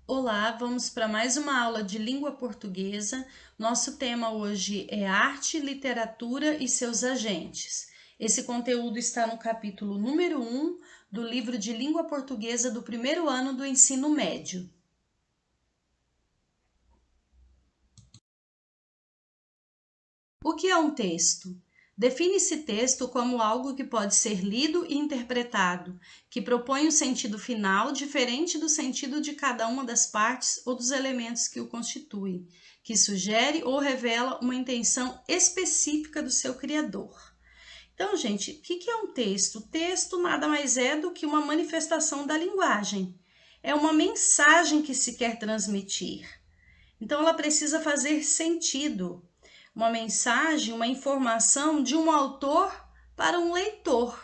Olá, vamos para mais uma aula de língua portuguesa. Nosso tema hoje é arte, literatura e seus agentes. Esse conteúdo está no capítulo número 1 do livro de língua portuguesa do primeiro ano do ensino médio. O que é um texto? Define-se texto como algo que pode ser lido e interpretado, que propõe um sentido final diferente do sentido de cada uma das partes ou dos elementos que o constituem, que sugere ou revela uma intenção específica do seu criador. Então, gente, o que é um texto? O texto nada mais é do que uma manifestação da linguagem. É uma mensagem que se quer transmitir. Então, ela precisa fazer sentido. Uma mensagem, uma informação de um autor para um leitor.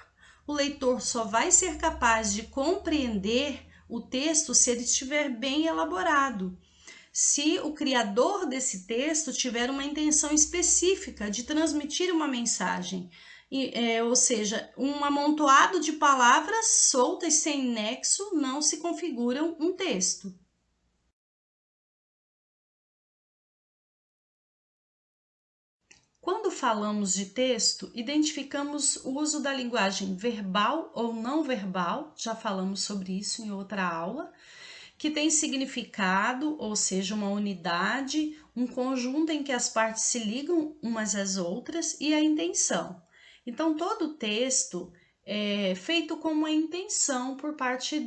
O leitor só vai ser capaz de compreender o texto se ele estiver bem elaborado. Se o criador desse texto tiver uma intenção específica de transmitir uma mensagem, ou seja, um amontoado de palavras soltas sem nexo não se configuram um texto. Quando falamos de texto, identificamos o uso da linguagem verbal ou não verbal, já falamos sobre isso em outra aula, que tem significado, ou seja, uma unidade, um conjunto em que as partes se ligam umas às outras, e a intenção. Então, todo texto é feito com uma intenção por parte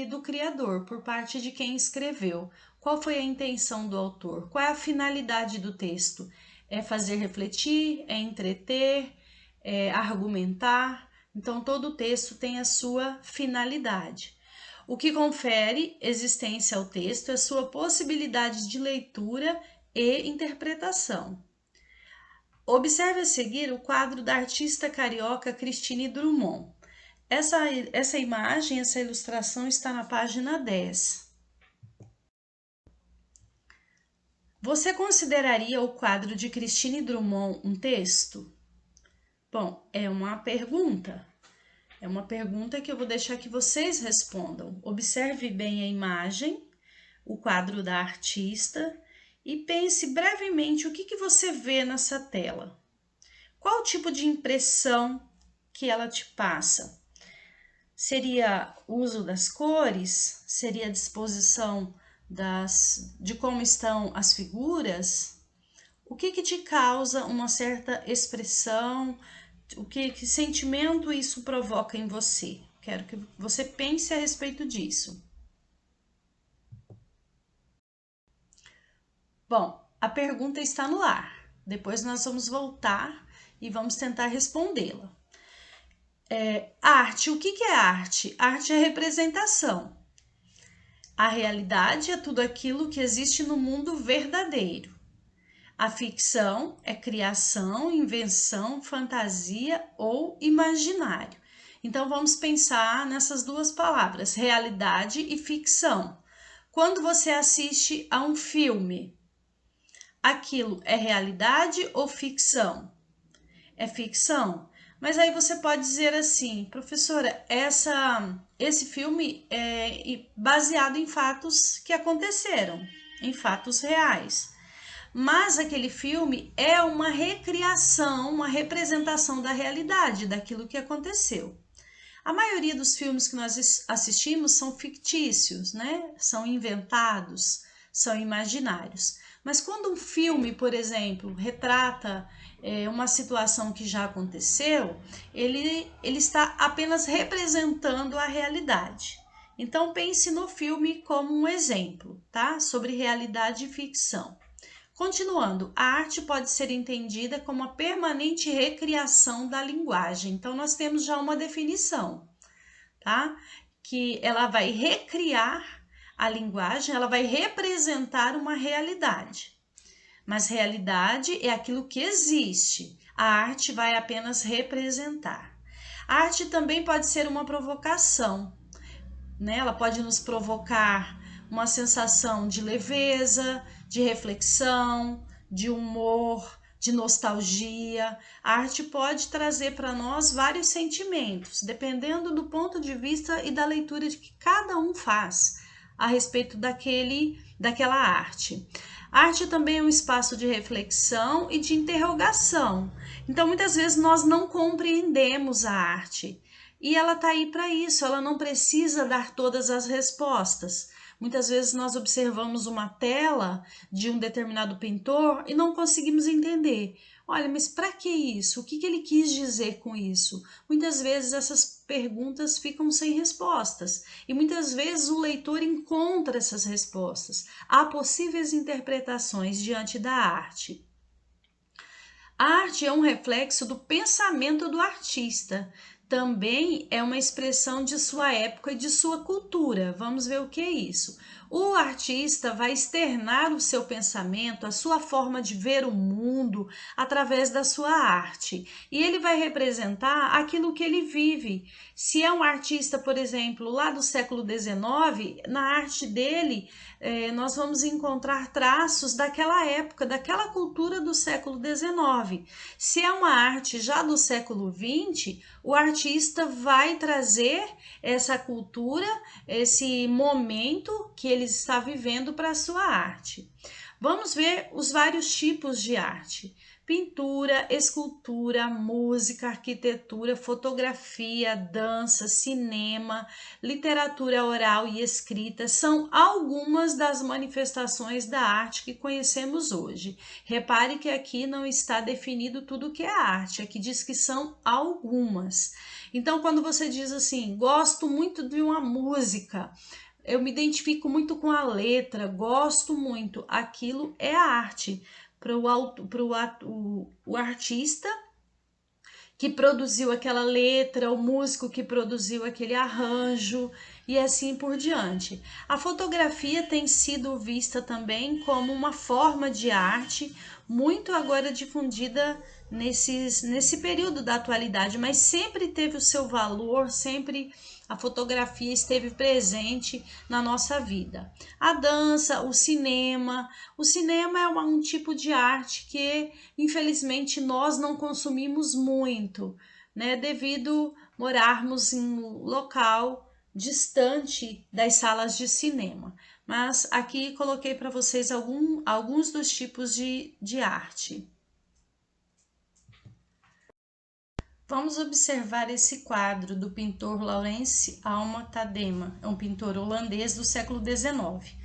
do criador, por parte de quem escreveu. Qual foi a intenção do autor? Qual é a finalidade do texto? É fazer refletir, é entreter, é argumentar. Então, todo texto tem a sua finalidade. O que confere existência ao texto é sua possibilidade de leitura e interpretação. Observe a seguir o quadro da artista carioca Cristine Drummond. Essa imagem, essa ilustração está na página 10. Você consideraria o quadro de Cristine Drummond um texto? Bom, é uma pergunta. É uma pergunta que eu vou deixar que vocês respondam. Observe bem a imagem, o quadro da artista e pense brevemente o que você vê nessa tela. Qual o tipo de impressão que ela te passa? Seria o uso das cores? Seria a disposição de como estão as figuras? O que te causa uma certa expressão? Que sentimento isso provoca em você? Quero que você pense a respeito disso. Bom, a pergunta está no ar. Depois nós vamos voltar e vamos tentar respondê-la. Arte, o que é arte? Arte é representação. A realidade é tudo aquilo que existe no mundo verdadeiro. A ficção é criação, invenção, fantasia ou imaginário. Então vamos pensar nessas duas palavras, realidade e ficção. Quando você assiste a um filme, aquilo é realidade ou ficção? É ficção? Mas aí você pode dizer assim, professora, esse filme é baseado em fatos que aconteceram, em fatos reais. Mas aquele filme é uma recriação, uma representação da realidade, daquilo que aconteceu. A maioria dos filmes que nós assistimos são fictícios, né? São inventados, são imaginários. Mas quando um filme, por exemplo, retrata uma situação que já aconteceu, ele está apenas representando a realidade. Então pense no filme como um exemplo, tá? Sobre realidade e ficção. Continuando, a arte pode ser entendida como a permanente recriação da linguagem. Então, nós temos já uma definição, tá? Que ela vai recriar a linguagem, ela vai representar uma realidade. Mas realidade é aquilo que existe. A arte vai apenas representar. A arte também pode ser uma provocação, né? Ela pode nos provocar uma sensação de leveza, de reflexão, de humor, de nostalgia. A arte pode trazer para nós vários sentimentos, dependendo do ponto de vista e da leitura de que cada um faz. a respeito daquela arte. A arte também é um espaço de reflexão e de interrogação. Então, muitas vezes nós não compreendemos a arte. E ela está aí para isso, ela não precisa dar todas as respostas. Muitas vezes nós observamos uma tela de um determinado pintor e não conseguimos entender. Olha, mas para que isso? O que ele quis dizer com isso? Muitas vezes essas perguntas ficam sem respostas e muitas vezes o leitor encontra essas respostas. Há possíveis interpretações diante da arte. A arte é um reflexo do pensamento do artista. Também é uma expressão de sua época e de sua cultura. Vamos ver o que é isso. O artista vai externar o seu pensamento, a sua forma de ver o mundo através da sua arte. E ele vai representar aquilo que ele vive. Se é um artista, por exemplo, lá do século XIX, na arte dele, nós vamos encontrar traços daquela época, daquela cultura do século XIX. Se é uma arte já do século XX, o artista vai trazer essa cultura, esse momento que ele está vivendo para a sua arte. Vamos ver os vários tipos de arte: pintura, escultura, música, arquitetura, fotografia, dança, cinema, literatura oral e escrita são algumas das manifestações da arte que conhecemos hoje. Repare que aqui não está definido tudo o que é arte, aqui diz que são algumas. Então, quando você diz assim, gosto muito de uma música, eu me identifico muito com a letra, gosto muito, aquilo é arte. Para o artista que produziu aquela letra, o músico que produziu aquele arranjo e assim por diante. A fotografia tem sido vista também como uma forma de arte, muito agora difundida nesse período da atualidade, mas sempre teve o seu valor, sempre a fotografia esteve presente na nossa vida. A dança, o cinema é um tipo de arte que, infelizmente, nós não consumimos muito, né? Devido morarmos em um local distante das salas de cinema. Mas aqui coloquei para vocês alguns dos tipos de arte. Vamos observar esse quadro do pintor Laurence Alma Tadema, é um pintor holandês do século XIX.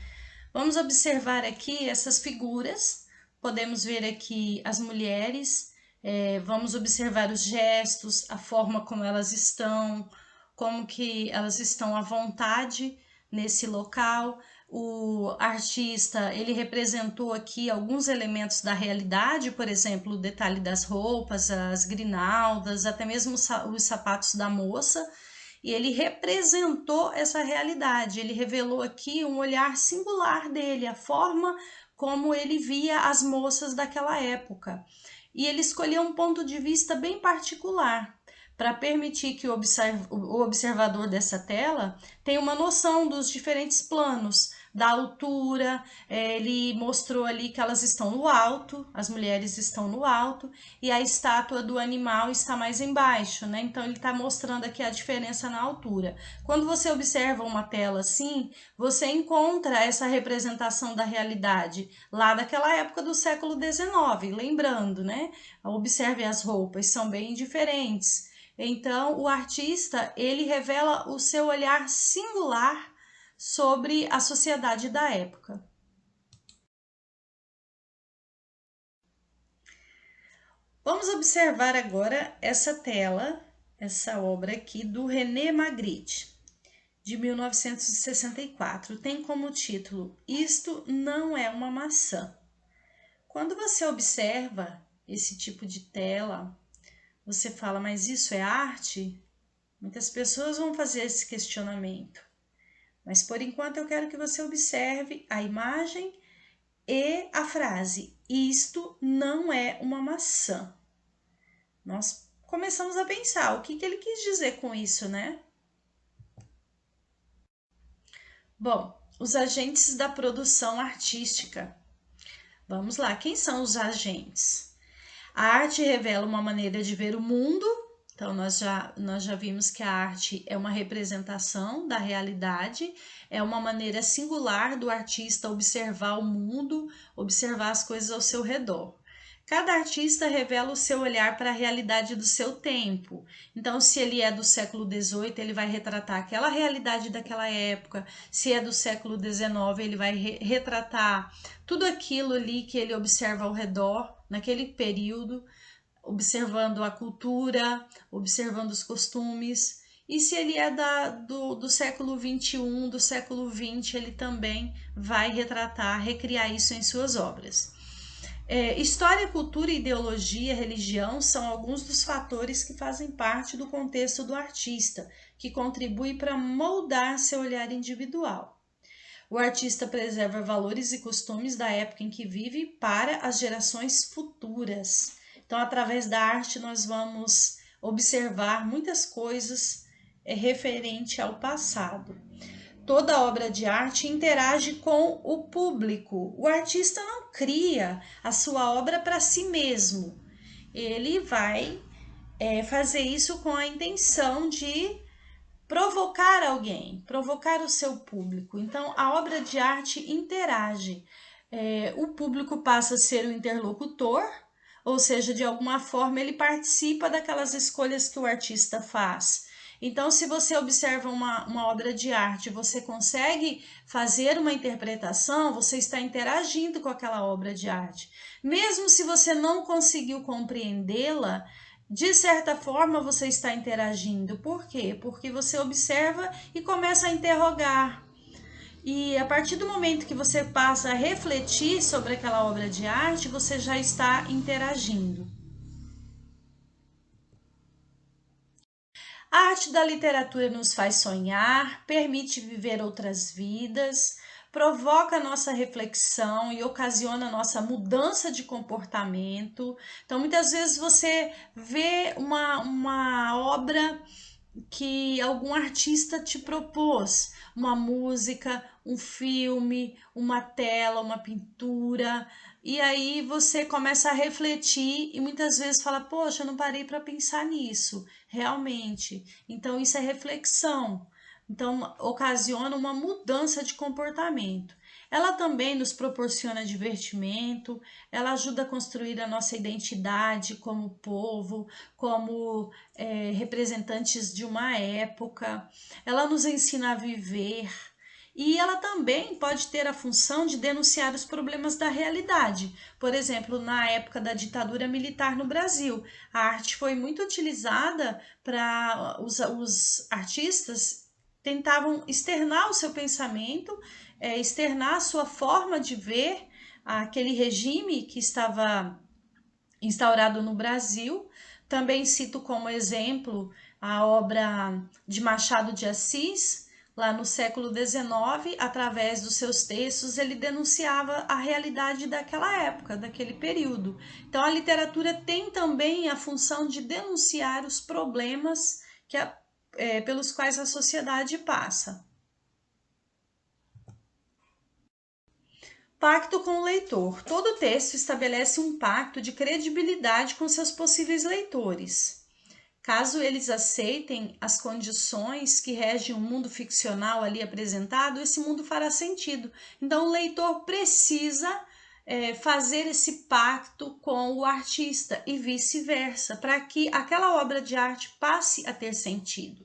Vamos observar aqui essas figuras, podemos ver aqui as mulheres, vamos observar os gestos, a forma como elas estão, como que elas estão à vontade nesse local. O artista, ele representou aqui alguns elementos da realidade, por exemplo, o detalhe das roupas, as grinaldas, até mesmo os sapatos da moça, e ele representou essa realidade, ele revelou aqui um olhar singular dele, a forma como ele via as moças daquela época. E ele escolheu um ponto de vista bem particular, para permitir que o observador dessa tela tenha uma noção dos diferentes planos, da altura. Ele mostrou ali que elas estão no alto, as mulheres estão no alto, e a estátua do animal está mais embaixo, né? Então ele está mostrando aqui a diferença na altura. Quando você observa uma tela assim, você encontra essa representação da realidade lá daquela época do século XIX, lembrando, né? Observe as roupas, são bem diferentes. Então, o artista, ele revela o seu olhar singular sobre a sociedade da época. Vamos observar agora essa tela, essa obra aqui do René Magritte, de 1964. Tem como título Isto Não É Uma Maçã. Quando você observa esse tipo de tela, você fala, mas isso é arte? Muitas pessoas vão fazer esse questionamento. Mas por enquanto eu quero que você observe a imagem e a frase: isto não é uma maçã. Nós começamos a pensar o que ele quis dizer com isso, né? Bom, os agentes da produção artística. Vamos lá, quem são os agentes? A arte revela uma maneira de ver o mundo, Então, nós já vimos que a arte é uma representação da realidade, é uma maneira singular do artista observar o mundo, observar as coisas ao seu redor. Cada artista revela o seu olhar para a realidade do seu tempo. Então, se ele é do século XVIII, ele vai retratar aquela realidade daquela época. Se é do século XIX, ele vai retratar tudo aquilo ali que ele observa ao redor, naquele período, observando a cultura, observando os costumes. E se ele é do século XXI, do século XX, ele também vai retratar, recriar isso em suas obras. História, cultura, ideologia, religião são alguns dos fatores que fazem parte do contexto do artista, que contribui para moldar seu olhar individual. O artista preserva valores e costumes da época em que vive para as gerações futuras. Então, através da arte, nós vamos observar muitas coisas referente ao passado. Toda obra de arte interage com o público. O artista não cria a sua obra para si mesmo. Ele vai fazer isso com a intenção de provocar alguém, provocar o seu público. Então, a obra de arte interage. O público passa a ser o interlocutor, ou seja, de alguma forma ele participa daquelas escolhas que o artista faz. Então, se você observa uma obra de arte, você consegue fazer uma interpretação, você está interagindo com aquela obra de arte. Mesmo se você não conseguiu compreendê-la, de certa forma você está interagindo. Por quê? Porque você observa e começa a interrogar. E a partir do momento que você passa a refletir sobre aquela obra de arte, você já está interagindo. A arte da literatura nos faz sonhar, permite viver outras vidas, provoca nossa reflexão e ocasiona nossa mudança de comportamento. Então, muitas vezes você vê uma obra que algum artista te propôs, uma música, um filme, uma tela, uma pintura, e aí você começa a refletir e muitas vezes fala: poxa, eu não parei para pensar nisso, realmente. Então, isso é reflexão. Então, ocasiona uma mudança de comportamento. Ela também nos proporciona divertimento, ela ajuda a construir a nossa identidade como povo, como representantes de uma época. Ela nos ensina a viver. E ela também pode ter a função de denunciar os problemas da realidade. Por exemplo, na época da ditadura militar no Brasil, a arte foi muito utilizada para os artistas tentavam externar o seu pensamento, externar a sua forma de ver aquele regime que estava instaurado no Brasil. Também cito como exemplo a obra de Machado de Assis, lá no século XIX, através dos seus textos, ele denunciava a realidade daquela época, daquele período. Então, a literatura tem também a função de denunciar os problemas pelos quais a sociedade passa. Pacto com o leitor. Todo texto estabelece um pacto de credibilidade com seus possíveis leitores. Caso eles aceitem as condições que regem o mundo ficcional ali apresentado, esse mundo fará sentido. Então, o leitor precisa fazer esse pacto com o artista e vice-versa, para que aquela obra de arte passe a ter sentido.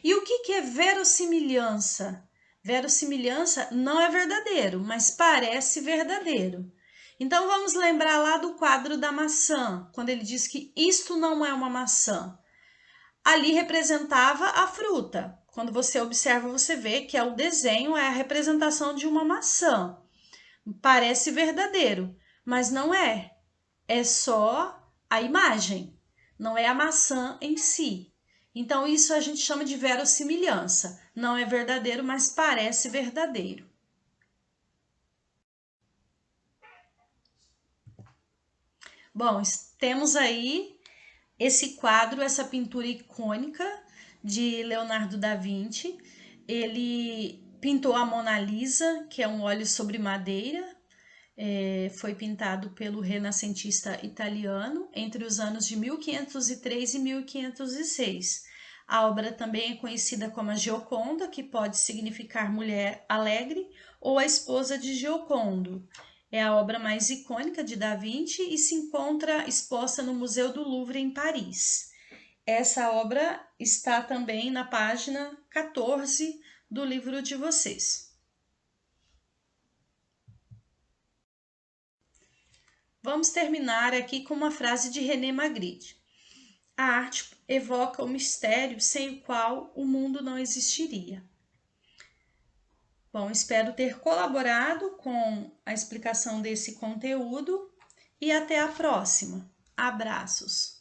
E o que é verossimilhança? Verossimilhança não é verdadeiro, mas parece verdadeiro. Então vamos lembrar lá do quadro da maçã, quando ele diz que isto não é uma maçã. Ali representava a fruta. Quando você observa, você vê que o desenho é a representação de uma maçã. Parece verdadeiro, mas não é. É só a imagem, não é a maçã em si. Então isso a gente chama de verossimilhança. Não é verdadeiro, mas parece verdadeiro. Bom, temos aí esse quadro, essa pintura icônica de Leonardo da Vinci. Ele pintou a Mona Lisa, que é um óleo sobre madeira. foi pintado pelo renascentista italiano entre os anos de 1503 e 1506. A obra também é conhecida como a Gioconda, que pode significar mulher alegre, ou a esposa de Giocondo. É a obra mais icônica de Da Vinci e se encontra exposta no Museu do Louvre, em Paris. Essa obra está também na página 14 do livro de vocês. Vamos terminar aqui com uma frase de René Magritte. A arte evoca o mistério sem o qual o mundo não existiria. Bom, espero ter colaborado com a explicação desse conteúdo e até a próxima. Abraços!